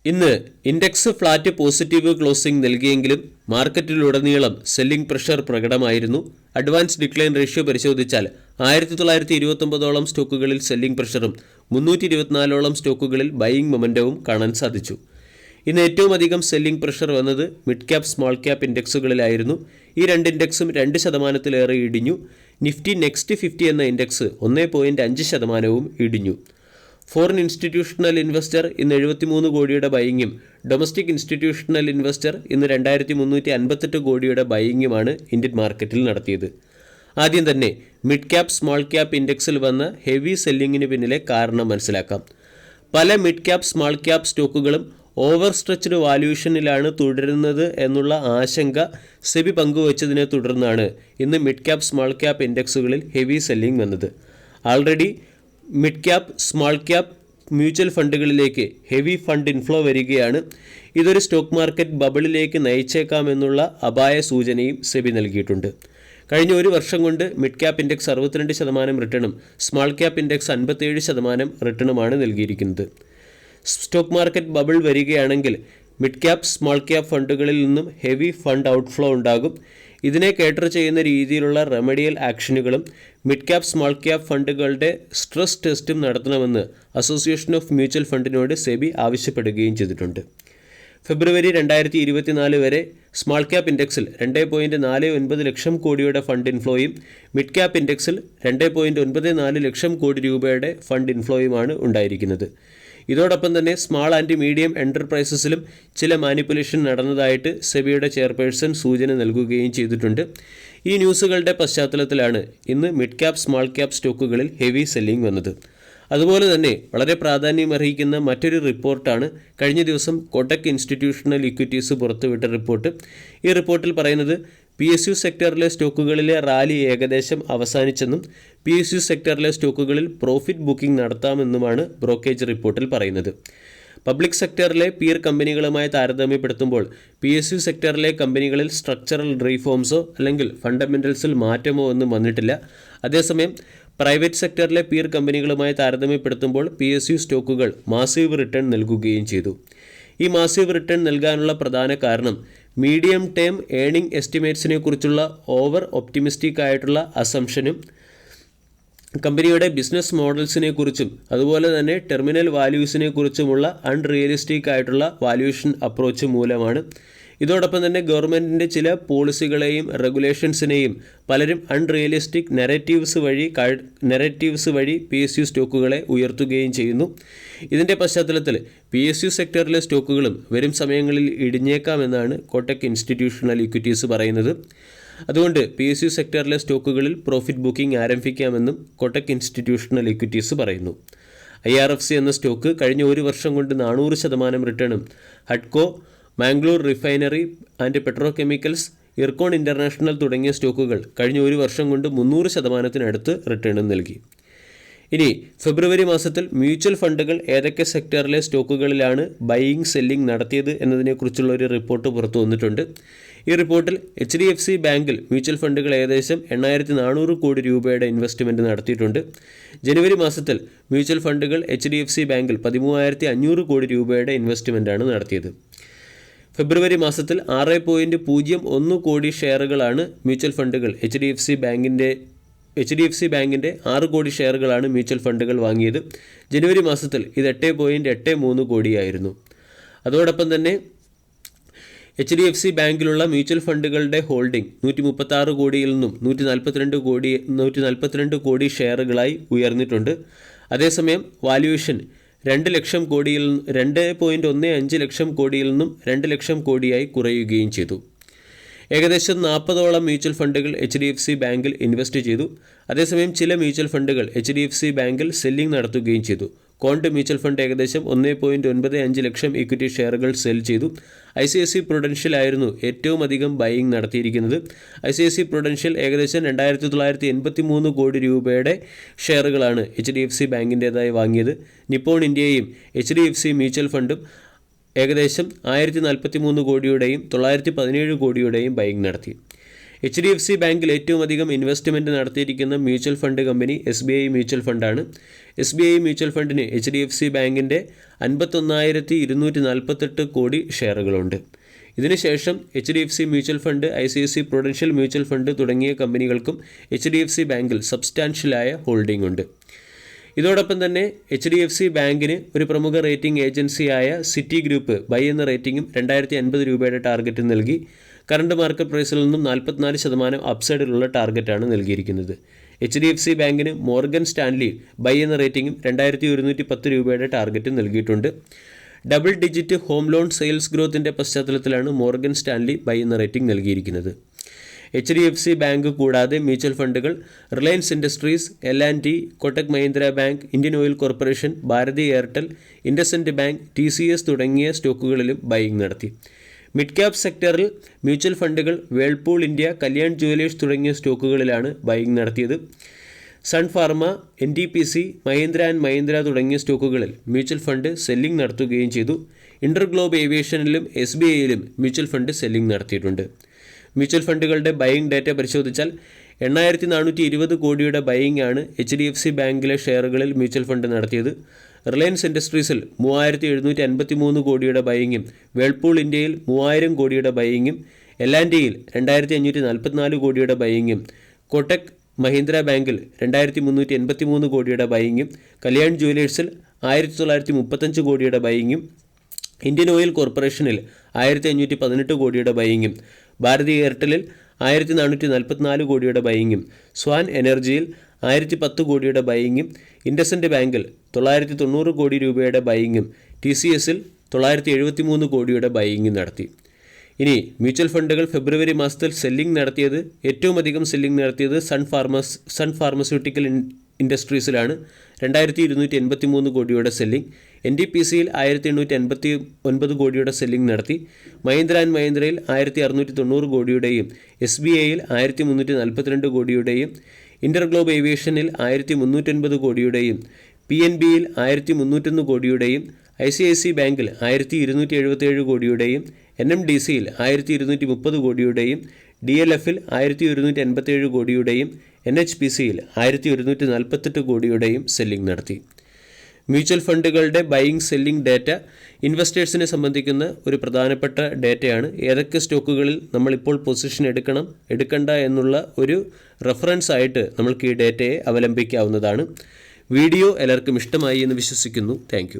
ഇന്ന് index flat positive closing നൽകിയെങ്കിലും മാർക്കറ്റിലുടനീളം സെല്ലിംഗ് പ്രഷർ പ്രകടമായിരുന്നു. അഡ്വാൻസ് ഡിക്ലൈൻ റേഷ്യോ പരിശോധിച്ചാൽ 1929ഓളം സ്റ്റോക്കുകളിൽ സെല്ലിംഗ് പ്രഷറും 324ഓളം സ്റ്റോക്കുകളിൽ ബൈയിങ് മൊമെന്റവും കാണാൻ സാധിച്ചു. ഇന്ന് ഏറ്റവും അധികം സെല്ലിംഗ് പ്രഷർ വന്നത് മിഡ് ക്യാപ് സ്മോൾ ക്യാപ് ഇൻഡെക്സുകളിലായിരുന്നു. ഈ രണ്ട് ഇൻഡെക്സും 2% ഇടിഞ്ഞു. നിഫ്റ്റി നെക്സ്റ്റ് 50 എന്ന ഇൻഡെക്സ് 1.5% ഇടിഞ്ഞു. ഫോറിൻ ഇൻസ്റ്റിറ്റ്യൂഷണൽ ഇൻവെസ്റ്റർ ഇന്ന് 73 കോടിയുടെ ബൈയിങ്ങും ഡൊമസ്റ്റിക് ഇൻസ്റ്റിറ്റ്യൂഷണൽ ഇൻവെസ്റ്റർ ഇന്ന് 2358 കോടിയുടെ ബൈയിങ്ങുമാണ് ഇന്ത്യൻ മാർക്കറ്റിൽ നടത്തിയത്. ആദ്യം തന്നെ മിഡ് ക്യാപ് സ്മോൾ ക്യാപ് ഇൻഡെക്സിൽ വന്ന ഹെവി സെല്ലിങ്ങിന് പിന്നിലെ കാരണം മനസ്സിലാക്കാം. പല മിഡ് ക്യാപ് സ്മോൾ ക്യാപ് സ്റ്റോക്കുകളും ഓവർ സ്ട്രെച്ച്ഡ് വാല്യൂഷനിലാണ് തുടരുന്നത് എന്നുള്ള ആശങ്ക സെബി പങ്കുവച്ചതിനെ തുടർന്നാണ് ഇന്ന് മിഡ് ക്യാപ് സ്മോൾ ക്യാപ് ഇൻഡെക്സുകളിൽ ഹെവി സെല്ലിംഗ് വന്നത്. Already mid cap small cap mutual ഫണ്ടുകളിലേക്ക് ഹെവി ഫണ്ട് ഇൻഫ്ലോ വരികയാണ്. ഇതൊരു സ്റ്റോക്ക് മാർക്കറ്റ് ബബിളിലേക്ക് നയിച്ചേക്കാമെന്നുള്ള അപായ സൂചനയും സെബി നൽകിയിട്ടുണ്ട്. കഴിഞ്ഞ ഒരു വർഷം കൊണ്ട് മിഡ് ക്യാപ് ഇൻഡെക്സ് 62% റിട്ടേണും സ്മോൾ ക്യാപ് ഇൻഡെക്സ് 57% റിട്ടേണുമാണ് നൽകിയിരിക്കുന്നത്. സ്റ്റോക്ക് മാർക്കറ്റ് ബബിൾ വരികയാണെങ്കിൽ മിഡ് ക്യാപ് സ്മോൾ ക്യാപ് ഫണ്ടുകളിൽ നിന്നും ഹെവി ഫണ്ട് ഔട്ട്ഫ്ലോ ഉണ്ടാകും. ഇതിനെ കേറ്റർ ചെയ്യുന്ന രീതിയിലുള്ള റെമഡിയൽ ആക്ഷനുകളും മിഡ് ക്യാപ് സ്മോൾ ക്യാപ് ഫണ്ടുകളുടെ സ്ട്രെസ് ടെസ്റ്റും നടത്തണമെന്ന് അസോസിയേഷൻ ഓഫ് മ്യൂച്വൽ ഫണ്ടിനോട് സെബി ആവശ്യപ്പെടുകയും ചെയ്തിട്ടുണ്ട്. ഫെബ്രുവരി 2024 വരെ സ്മോൾ ക്യാപ് ഇൻഡെക്സിൽ 2.49 ലക്ഷം കോടിയുടെ fund ഇൻഫ്ലോയും mid cap ഇൻഡെക്സിൽ 2.94 lakh crore രൂപയുടെ ഫണ്ട് ഇൻഫ്ലോയുമാണ് ഉണ്ടായിരിക്കുന്നത്. ഇതോടൊപ്പം തന്നെ സ്മാൾ ആൻഡ് മീഡിയം എൻ്റർപ്രൈസസിലും ചില മാനിപ്പുലേഷൻ നടന്നതായിട്ട് സെബിയുടെ ചെയർപേഴ്സൺ സൂചന നൽകുകയും ചെയ്തിട്ടുണ്ട്. ഈ ന്യൂസുകളുടെ പശ്ചാത്തലത്തിലാണ് ഇന്ന് മിഡ് ക്യാപ് സ്മാൾ ക്യാപ് സ്റ്റോക്കുകളിൽ ഹെവി സെല്ലിംഗ് വന്നത്. അതുപോലെ തന്നെ വളരെ പ്രാധാന്യമർഹിക്കുന്ന മറ്റൊരു റിപ്പോർട്ടാണ് കഴിഞ്ഞ ദിവസം കോട്ടക് ഇൻസ്റ്റിറ്റ്യൂഷണൽ ഇക്വിറ്റീസ് പുറത്തുവിട്ട റിപ്പോർട്ട്. ഈ റിപ്പോർട്ടിൽ പറയുന്നത് PSU സെക്ടറിലെ സ്റ്റോക്കുകളിലെ റാലി ഏകദേശം അവസാനിച്ചെന്നും PSU സെക്ടറിലെ സ്റ്റോക്കുകളിൽ പ്രോഫിറ്റ് ബുക്കിംഗ് നടത്താമെന്നുമാണ് ബ്രോക്കേജ് റിപ്പോർട്ടിൽ പറയുന്നത്. പബ്ലിക് സെക്ടറിലെ പീർ കമ്പനികളുമായി താരതമ്യപ്പെടുത്തുമ്പോൾ PSU സെക്ടറിലെ കമ്പനികളിൽ സ്ട്രക്ചറൽ റീഫോംസോ അല്ലെങ്കിൽ ഫണ്ടമെൻ്റൽസിൽ മാറ്റമോ ഒന്നും വന്നിട്ടില്ല. അതേസമയം പ്രൈവറ്റ് സെക്ടറിലെ പീർ കമ്പനികളുമായി താരതമ്യപ്പെടുത്തുമ്പോൾ PSU സ്റ്റോക്കുകൾ മാസീവ് റിട്ടേൺ നൽകുകയും ചെയ്തു. ഈ മാസീവ് റിട്ടേൺ നൽകാനുള്ള പ്രധാന കാരണം മീഡിയം ടേം ഏണിംഗ് എസ്റ്റിമേറ്റ്സിനെ കുറിച്ചുള്ള ഓവർ ഒപ്റ്റിമിസ്റ്റിക് ആയിട്ടുള്ള അസംഷനും കമ്പനിയുടെ ബിസിനസ് മോഡൽസിനെ കുറിച്ചും അതുപോലെ തന്നെ ടെർമിനൽ വാല്യൂസിനെ കുറിച്ചുമുള്ള അൺറിയലിസ്റ്റിക് ആയിട്ടുള്ള വാല്യൂഷൻ അപ്രോച്ച് മൂലമാണ്. ഇതോടൊപ്പം തന്നെ ഗവൺമെൻറ്റിൻ്റെ ചില പോളിസികളെയും റെഗുലേഷൻസിനെയും പലരും അൺറിയലിസ്റ്റിക് നെറേറ്റീവ്സ് വഴി PSU സ്റ്റോക്കുകളെ ഉയർത്തുകയും ചെയ്യുന്നു. ഇതിൻ്റെ പശ്ചാത്തലത്തിൽ PSU സെക്ടറിലെ സ്റ്റോക്കുകളും വരും സമയങ്ങളിൽ ഇടിഞ്ഞേക്കാമെന്നാണ് കോട്ടക് ഇൻസ്റ്റിറ്റ്യൂഷണൽ ഇക്വിറ്റീസ് പറയുന്നത്. അതുകൊണ്ട് PSU സെക്ടറിലെ സ്റ്റോക്കുകളിൽ പ്രോഫിറ്റ് ബുക്കിംഗ് ആരംഭിക്കാമെന്നും കോട്ടക് ഇൻസ്റ്റിറ്റ്യൂഷണൽ ഇക്വിറ്റീസ് പറയുന്നു. IRFC എന്ന സ്റ്റോക്ക് കഴിഞ്ഞ ഒരു വർഷം കൊണ്ട് 400% റിട്ടേണും ഹഡ്കോ, Mangalore refinery and petrochemicals, Ircon international തുടങ്ങിയ സ്റ്റോക്കുകൾ കഴിഞ്ഞ ഒരു വർഷം കൊണ്ട് 300%-അടുത്ത് റിട്ടേണും നൽകി. ഇനി ഫെബ്രുവരി മാസത്തിൽ മ്യൂച്വൽ ഫണ്ടുകൾ ഏതൊക്കെ സെക്ടറിലെ സ്റ്റോക്കുകളിലാണ് ബൈയിങ് സെല്ലിംഗ് നടത്തിയത് എന്നതിനെക്കുറിച്ചുള്ള ഒരു റിപ്പോർട്ട് പുറത്തു വന്നിട്ടുണ്ട്. ഈ റിപ്പോർട്ടിൽ HDFC ബാങ്കിൽ മ്യൂച്വൽ ഫണ്ടുകൾ ഏകദേശം 8400 കോടി രൂപയുടെ ഇൻവെസ്റ്റ്മെൻറ്റ് നടത്തിയിട്ടുണ്ട്. ജനുവരി മാസത്തിൽ മ്യൂച്വൽ ഫണ്ടുകൾ HDFC ബാങ്കിൽ 13500 കോടി രൂപയുടെ ഇൻവെസ്റ്റ്മെൻറ്റാണ് നടത്തിയത്. ഫെബ്രുവരി മാസത്തിൽ 6.01 കോടി ഷെയറുകളാണ് മ്യൂച്വൽ ഫണ്ടുകൾ HDFC ബാങ്കിൻ്റെ 6 കോടി ഷെയറുകളാണ് മ്യൂച്വൽ ഫണ്ടുകൾ വാങ്ങിയത്. ജനുവരി മാസത്തിൽ ഇത് 8.83 കോടിയായിരുന്നു. അതോടൊപ്പം തന്നെ HDFC ബാങ്കിലുള്ള മ്യൂച്വൽ ഫണ്ടുകളുടെ ഹോൾഡിംഗ് 136 കോടിയിൽ നിന്നും 142 കോടി ഷെയറുകളായി ഉയർന്നിട്ടുണ്ട്. അതേസമയം വാല്യൂഷൻ 2.15 ലക്ഷം കോടിയിൽ നിന്നും 2 ലക്ഷം കോടിയായി കുറയുകയും ചെയ്തു. ഏകദേശം 40ഓളം മ്യൂച്വൽ ഫണ്ടുകൾ HDFC ബാങ്കിൽ ഇൻവെസ്റ്റ് ചെയ്തു. അതേസമയം ചില മ്യൂച്വൽ ഫണ്ടുകൾ HDFC ബാങ്കിൽ സെല്ലിംഗ് നടത്തുകയും ചെയ്തു. കോണ്ട് മ്യൂച്വൽ ഫണ്ട് ഏകദേശം 1.95 ലക്ഷം ഇക്വിറ്റി ഷെയറുകൾ സെൽ ചെയ്തു. ICICI പ്രൊഡൻഷ്യൽ ആയിരുന്നു ഏറ്റവും അധികം ബൈയിങ് നടത്തിയിരിക്കുന്നത്. ICICI പ്രൊഡൻഷ്യൽ ഏകദേശം 2983 കോടി രൂപയുടെ ഷെയറുകളാണ് HDFC ബാങ്കിൻ്റേതായി വാങ്ങിയത്. നിപ്പോൺ ഇന്ത്യയും HDFC മ്യൂച്വൽ ഫണ്ടും ഏകദേശം 1043 കോടിയുടെയും 917 കോടിയുടെയും ബൈയിങ് നടത്തി. HDFC ബാങ്കിൽ ഏറ്റവും അധികം ഇൻവെസ്റ്റ്മെൻറ്റ് നടത്തിയിരിക്കുന്ന mutual fund company SBI mutual ഫണ്ടാണ്. SBI മ്യൂച്വൽ ഫണ്ടിന് HDFC ബാങ്കിൻ്റെ 51,248 കോടി ഷെയറുകളുണ്ട്. ഇതിനുശേഷം HDFC mutual fund, ICICI prudential mutual fund തുടങ്ങിയ കമ്പനികൾക്കും HDFC ബാങ്കിൽ സബ്സ്റ്റാൻഷ്യലായ ഹോൾഡിംഗ് ഉണ്ട്. ഇതോടൊപ്പം തന്നെ HDFC ബാങ്കിന് ഒരു പ്രമുഖ റേറ്റിംഗ് ഏജൻസിയായ സിറ്റി ഗ്രൂപ്പ് ബൈ എന്ന റേറ്റിംഗും 2050 രൂപയുടെ ടാർഗറ്റ് നൽകി. കറണ്ട് മാർക്കറ്റ് പ്രൈസിൽ നിന്നും 44% അപ്സൈഡിലുള്ള ടാർഗറ്റാണ് നൽകിയിരിക്കുന്നത്. HDFC ബാങ്കിന് മോർഗൻ സ്റ്റാൻലി ബൈ എന്ന റേറ്റിംഗും 2110 രൂപയുടെ ടാർഗറ്റ് നൽകിയിട്ടുണ്ട്. Double digit home loan sales ഗ്രോത്തിൻ്റെ പശ്ചാത്തലത്തിലാണ് മോർഗൻ സ്റ്റാൻലി ബൈ എന്ന റേറ്റിംഗ് നൽകിയിരിക്കുന്നത്. HDFC ബാങ്ക് കൂടാതെ മ്യൂച്വൽ ഫണ്ടുകൾ Reliance Industries, L&T, Kotak Mahindra bank, Indian Oil Corporation, Bharti Airtel, IndusInd bank, TCS തുടങ്ങിയ സ്റ്റോക്കുകളിലും ബൈയിങ് നടത്തി. മിഡ് ക്യാപ് സെക്ടറിൽ മ്യൂച്വൽ ഫണ്ടുകൾ വേൾപൂൾ ഇന്ത്യ, കല്യാൺ ജുവലേഴ്സ് തുടങ്ങിയ സ്റ്റോക്കുകളിലാണ് ബൈയിങ് നടത്തിയത്. Sun Pharma, NTPC, Mahindra and Mahindra തുടങ്ങിയ സ്റ്റോക്കുകളിൽ മ്യൂച്വൽ ഫണ്ട് സെല്ലിംഗ് നടത്തുകയും ചെയ്തു. ഇന്റർഗ്ലോബ് ഏവിയേഷനിലും SBIയിലും മ്യൂച്വൽ ഫണ്ട് സെല്ലിംഗ് നടത്തിയിട്ടുണ്ട്. മ്യൂച്വൽ ഫണ്ടുകളുടെ ബൈയിങ് ഡാറ്റ പരിശോധിച്ചാൽ 8,420 കോടിയുടെ ബൈയിങ് ആണ് HDFC ബാങ്കിലെ ഷെയറുകളിൽ മ്യൂച്വൽ ഫണ്ട് നടത്തിയത്. റിലയൻസ് ഇൻഡസ്ട്രീസിൽ 3,753 കോടിയുടെ ബൈയിങ്ങും, വേൾപൂൾ ഇന്ത്യയിൽ 3,000 കോടിയുടെ ബൈയിങ്ങും, L&Tയിൽ 2,544 കോടിയുടെ ബൈയിങ്ങും, കൊട്ടക് മഹീന്ദ്ര ബാങ്കിൽ 2,383 കോടിയുടെ ബൈയിങ്ങും, കല്യാൺ ജുവലേഴ്സിൽ 1,935 കോടിയുടെ ബൈയിങ്ങും, ഇന്ത്യൻ ഓയിൽ കോർപ്പറേഷനിൽ 1,518 കോടിയുടെ ബൈയിങ്ങും, ഭാരതി എയർടെലിൽ 1,444 കോടിയുടെ ബൈയിങ്ങും, സ്വാൻ എനർജിയിൽ 1,010 കോടിയുടെ ബൈയിങ്ങും, ഇൻഡസ്ഇൻഡ് ബാങ്കിൽ 990 കോടി രൂപയുടെ ബൈയിങ്ങും, TCSൽ 973 കോടിയുടെ ബൈയിങ്ങും നടത്തി. ഇനി മ്യൂച്വൽ ഫണ്ടുകൾ ഫെബ്രുവരി മാസത്തിൽ സെല്ലിംഗ് നടത്തിയത്, ഏറ്റവും അധികം സെല്ലിംഗ് നടത്തിയത് സൺ ഫാർമസ്യൂട്ടിക്കൽ ഇൻഡസ്ട്രീസിലാണ് 2,283 കോടിയുടെ സെല്ലിംഗ്. NTPCയിൽ 1,889 കോടിയുടെ സെല്ലിംഗ് നടത്തി. മഹീന്ദ്ര ആൻഡ് മഹീന്ദ്രയിൽ 1,690 കോടിയുടെയും, SBIയിൽ 1,342 കോടിയുടെയും, ഇന്റർഗ്ലോബ് ഏവിയേഷനിൽ 1,380 കോടിയുടെയും, PNBയിൽ 1,301 കോടിയുടെയും, ICICI ബാങ്കിൽ 1,277 കോടിയുടെയും, NMDCയിൽ 1,230 കോടിയുടെയും, DLFൽ 1,187 കോടിയുടെയും, NHPCയിൽ 1,148 കോടിയുടെയും സെല്ലിംഗ് നടത്തി. മ്യൂച്വൽ ഫണ്ടുകളുടെ ബൈയിങ് സെല്ലിംഗ് ഡാറ്റ ഇൻവെസ്റ്റേഴ്സിനെ സംബന്ധിക്കുന്ന ഒരു പ്രധാനപ്പെട്ട ഡാറ്റയാണ്. ഏതൊക്കെ സ്റ്റോക്കുകളിൽ നമ്മളിപ്പോൾ പൊസിഷൻ എടുക്കണ്ട എന്നുള്ള ഒരു റെഫറൻസ് ആയിട്ട് നമ്മൾക്ക് ഈ ഡാറ്റയെ അവലംബിക്കാവുന്നതാണ്. വീഡിയോ എല്ലാവർക്കും ഇഷ്ടമായി എന്ന് വിശ്വസിക്കുന്നു. താങ്ക്